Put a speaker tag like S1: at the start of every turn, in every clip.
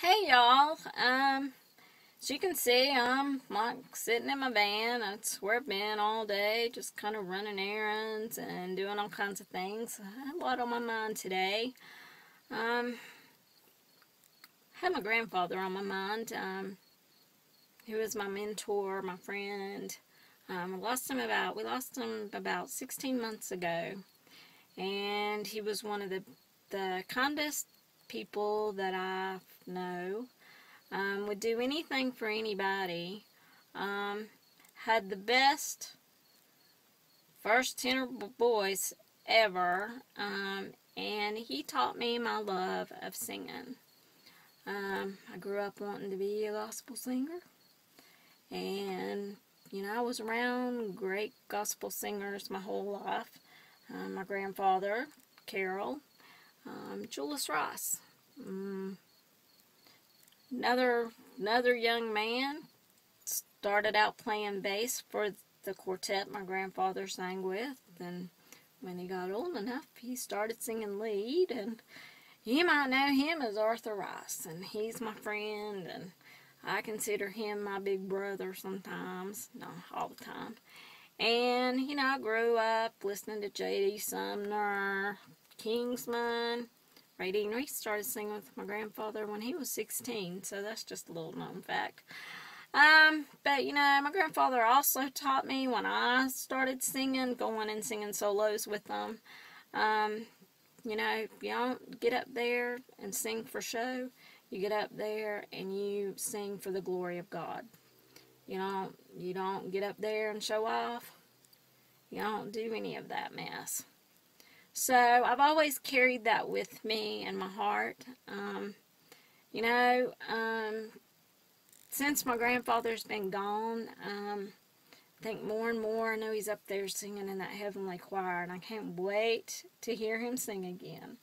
S1: Hey y'all, as you can see, I'm like sitting in my van. That's where I've been all day, just kind of running errands and doing all kinds of things. I had a lot on my mind today. I had my grandfather on my mind, who was my mentor, my friend. We lost him about 16 months ago, and he was one of the kindest people that I know. Would do anything for anybody. Had the best first tenor voice ever. And he taught me my love of singing. I grew up wanting to be a gospel singer. And, I was around great gospel singers my whole life. My grandfather, Carol, Julius Ross. Another young man started out playing bass for the quartet my grandfather sang with, and when he got old enough, he started singing lead. And you might know him as Arthur Rice, and he's my friend, and I consider him my big brother sometimes, not all the time. And I grew up listening to J.D. Sumner, Kingsman. Ray Dean Reese started singing with my grandfather when he was 16, so that's just a little known fact. But my grandfather also taught me when I started singing, going and singing solos with them. You don't get up there and sing for show. You get up there and you sing for the glory of God. You don't get up there and show off. You don't do any of that mess. So I've always carried that with me in my heart. Since my grandfather's been gone, I think more and more I know he's up there singing in that heavenly choir, and I can't wait to hear him sing again.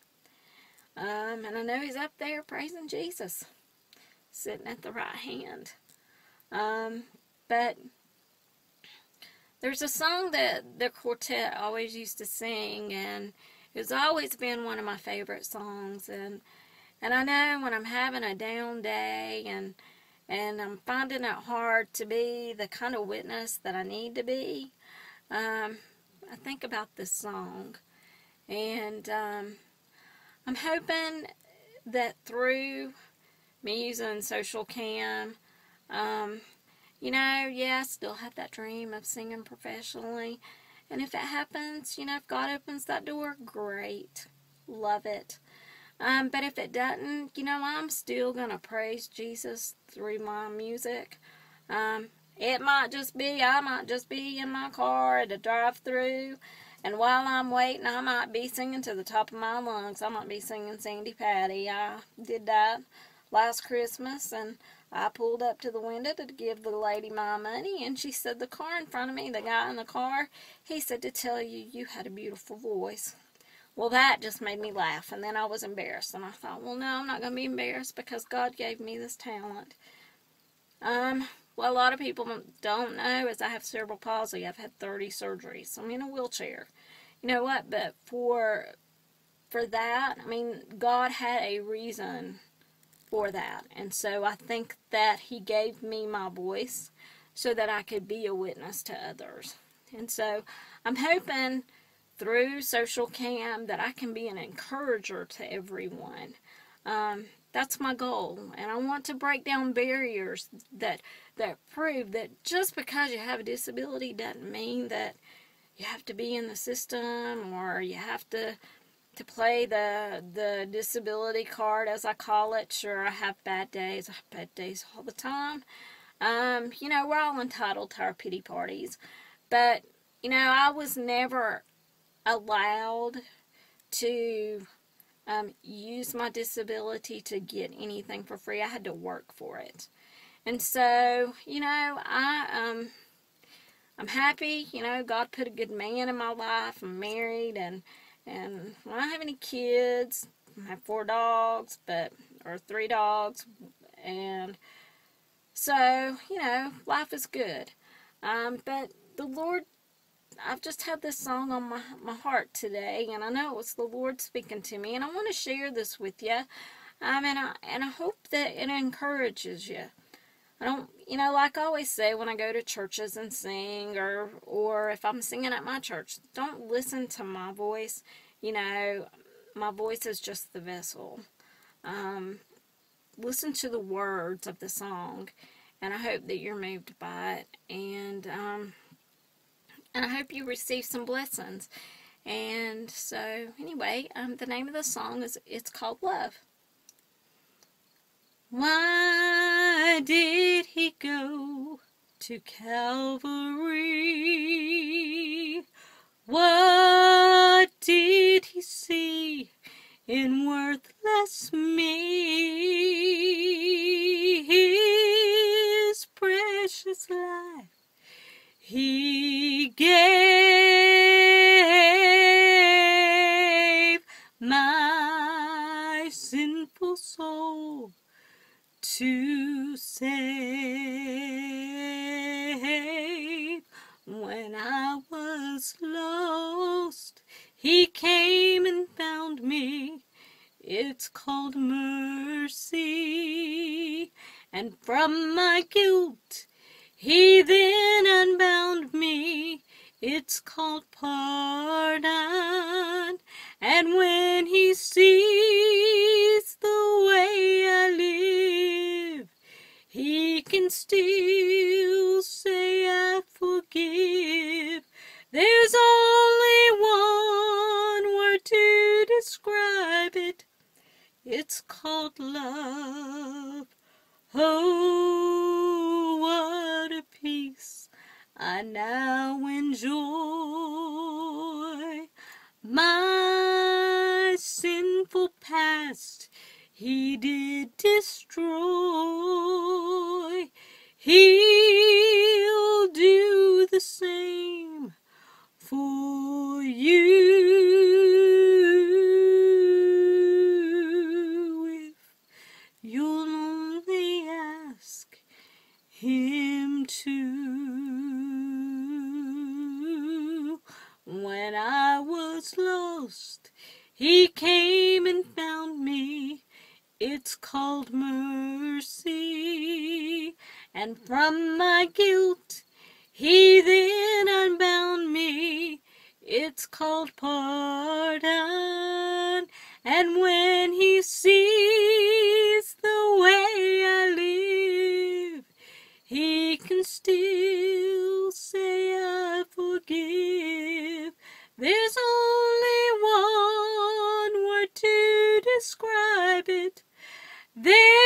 S1: And I know he's up there praising Jesus, sitting at the right hand. But there's a song that the quartet always used to sing, and it's always been one of my favorite songs. And I know when I'm having a down day and I'm finding it hard to be the kind of witness that I need to be, I think about this song. And I'm hoping that through me using Social Cam, I still have that dream of singing professionally. And if it happens, if God opens that door, great. Love it. But if it doesn't, I'm still going to praise Jesus through my music. I might just be in my car at a drive-through. And while I'm waiting, I might be singing to the top of my lungs. I might be singing Sandy Patty. I did that last Christmas, and I pulled up to the window to give the lady my money, and she said, the car in front of me, the guy in the car, he said to tell you, you had a beautiful voice. Well, that just made me laugh, and then I was embarrassed, and I thought, well, no, I'm not going to be embarrassed because God gave me this talent. Well, a lot of people don't know is I have cerebral palsy. I've had 30 surgeries. I'm in a wheelchair. You know what? But for that, God had a reason for that. And so I think that He gave me my voice so that I could be a witness to others. And so I'm hoping through Social Cam that I can be an encourager to everyone. That's my goal. And I want to break down barriers that prove that just because you have a disability doesn't mean that you have to be in the system or you have to play the disability card, as I call it. Sure, I have bad days. I have bad days all the time. We're all entitled to our pity parties. But, I was never allowed to use my disability to get anything for free. I had to work for it. And so, I'm happy. God put a good man in my life. I'm married, and I don't have any kids. I have 4 dogs, or 3 dogs, and so, life is good. But the Lord, I've just had this song on my heart today, and I know it was the Lord speaking to me, and I want to share this with you. And I hope that it encourages you. I don't, like I always say when I go to churches and sing, or if I'm singing at my church, don't listen to my voice. My voice is just the vessel. Listen to the words of the song, and I hope that you're moved by it, and I hope you receive some blessings. And so, anyway, the name of the song it's called Love. Why did he go to Calvary? What did he see in worthless me? His precious life he gave, my sinful soul to save. When I was lost, he came and found me. It's called mercy. And from my guilt, he then unbound me. It's called pardon. And when he sees the way I live, he can still say I forgive. There's only one word to describe it. It's called love. Oh, what a peace I now enjoy. My sinful past he did destroy. He'll do the same for you if you'll only ask him to. When I was lost, he came and found me. It's called mercy. And from my guilt, he then unbound me. It's called pardon. And when he sees the way I live, he can still say I forgive. There's only one word to describe it. There